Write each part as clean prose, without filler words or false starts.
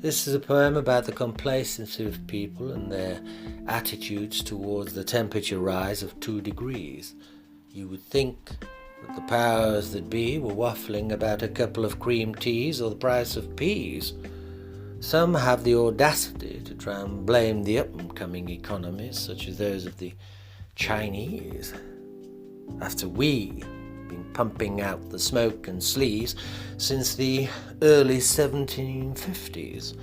This is a poem about the complacency of people and their attitudes towards the temperature rise of 2 degrees. You would think that the powers that be were waffling about a couple of cream teas or the price of peas. Some have the audacity to try and blame the up-and-coming economies, such as those of the Chinese, after we been pumping out the smoke and sleaze since the early 1750s.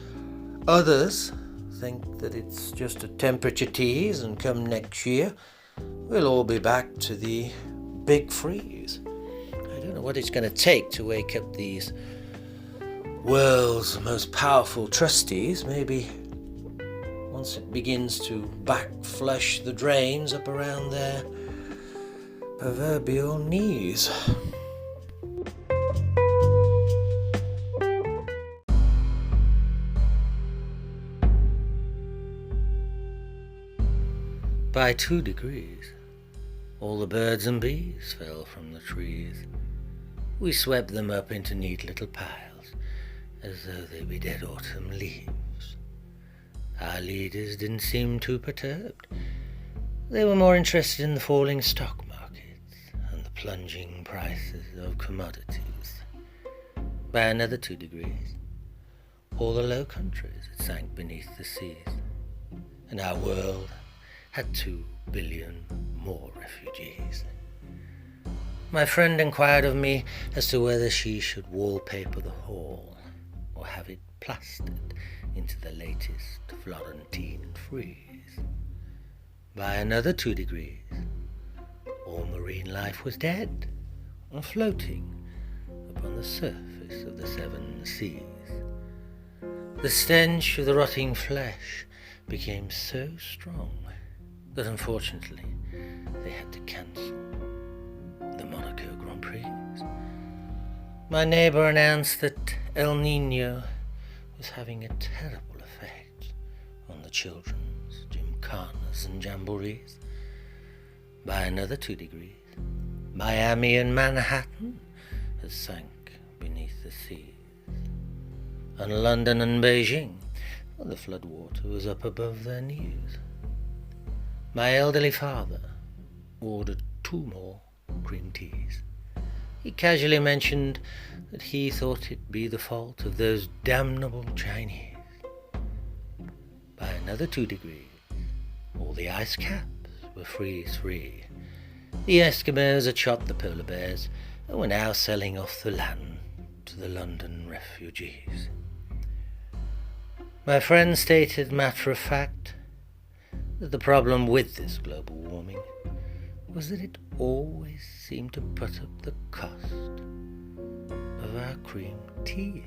Others think that it's just a temperature tease, and come next year we'll all be back to the big freeze. I don't know what it's going to take to wake up these world's most powerful trustees. Maybe once it begins to back flush the drains up around their proverbial knees. By 2 degrees, all the birds and bees fell from the trees. We swept them up into neat little piles, as though they be dead autumn leaves. Our leaders didn't seem too perturbed. They were more interested in the falling stock markets and the plunging prices of commodities. By another 2 degrees, all the low countries had sank beneath the seas, and our world had 2 billion more refugees. My friend inquired of me as to whether she should wallpaper the hall or have it plastered into the latest Florentine frieze. By another 2 degrees, all marine life was dead and floating upon the surface of the 7 seas. The stench of the rotting flesh became so strong that unfortunately they had to cancel the Monaco Grand Prix. My neighbour announced that El Niño was having a terrible effect on the children's gymkhanas and jamborees. By another 2 degrees, Miami and Manhattan had sunk beneath the seas, and London and Beijing, well, the floodwater was up above their knees. My elderly father ordered 2 more cream teas. He casually mentioned that he thought it be the fault of those damnable Chinese. By another 2 degrees, all the ice caps were freeze-free. The Eskimos had shot the polar bears and were now selling off the land to the London refugees. My friend stated matter of fact that the problem with this global warming was that it always seemed to put up the cost of our cream teas.